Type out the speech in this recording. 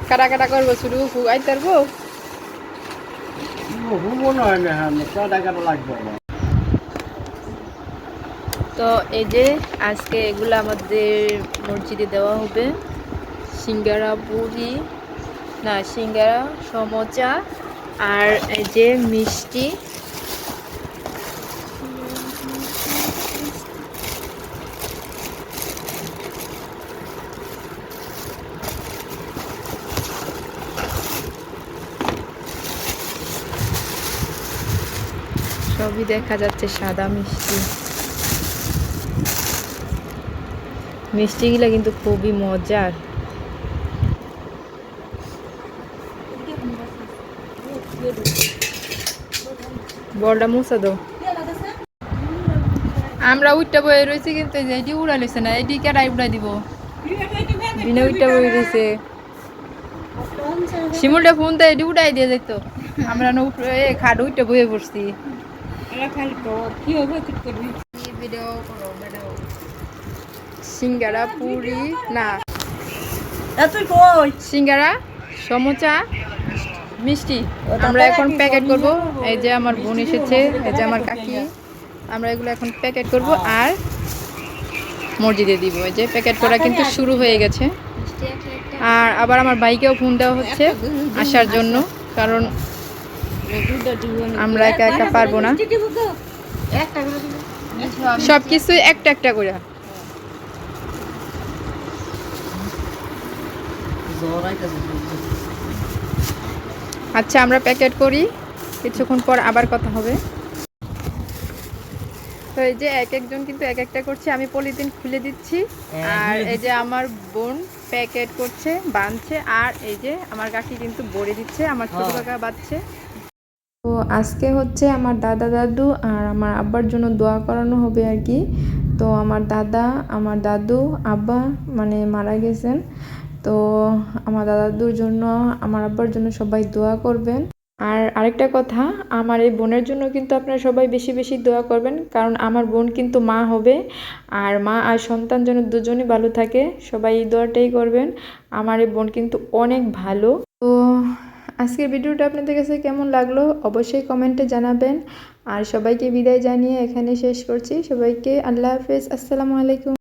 কাটা কাটা করবো শুরু ফুয়াই তারবো তো এই যে আজকে এগুলো আমাদের মসজিদে দেওয়া হবে সিঙ্গারা পুরি না সিঙ্গারা সমোচা আর এই যে মিষ্টি সবই দেখা যাচ্ছে সাদা মিষ্টি মিষ্টিগুলো কিন্তু খুবই মজার বলটা মুছা দাও আমরা উইটা বয়ে রয়েছি কিন্তু এটি উড়াই লইছে না এটি কেটাই উড়াই দিব বিনা উইটা বয়ে রয়েছে শিমুলটা ফোন তো এটি উড়াই দিয়ে যেত আমরা খাট উইটা বয়ে পড়ছি সিঙ্গারা পুরি না সিঙ্গারা সমোচা মিষ্টি আমরা এখন প্যাকেট করব এই যে আমার বোন এসেছে এই যে আমার কাকি আমরা এগুলো এখন প্যাকেট করব আর মসজিদে দিব এই যে প্যাকেট করা কিন্তু শুরু হয়ে গেছে আর আবার আমার বাইকেও ফোন দেওয়া হচ্ছে আসার জন্য কারণ আমরা একা একা পারবো না সব কিছু একটা একটা করে আচ্ছা আমরা প্যাকেট করি কিছুক্ষণ পর আবার কথা হবে তো এই যে এক একজন কিন্তু এক একটা করছে আমি পলিথিন খুলে দিচ্ছি আর এই যে আমার বোন প্যাকেট করছে বাঁধছে আর এই যে আমার কাকি কিন্তু বড়ে দিচ্ছে আমার ছোট কাকা বাঁধছে তো আজকে হচ্ছে আমার দাদা দাদু আর আমার আব্বার জন্য দোয়া করানো হবে আর কি তো আমার দাদা আমার দাদু আব্বা মানে মারা গেছেন তো আমার দাদার জন্য আমার আব্বার জন্য সবাই দোয়া করবেন আর আরেকটা কথা আমার এই বোনের জন্য কিন্তু আপনারা সবাই বেশি বেশি দোয়া করবেন কারণ আমার বোন কিন্তু মা হবে আর মা আর সন্তান যেন দুজনই ভালো থাকে সবাই এই দোয়াটাই করবেন আমার এই বোন কিন্তু অনেক ভালো তো আজকের ভিডিওটা আপনাদের কাছে কেমন লাগলো অবশ্যই কমেন্টে জানাবেন আর সবাইকে বিদায় জানিয়ে এখানে শেষ করছি সবাইকে আল্লাহ হাফেজ আসসালামু আলাইকুম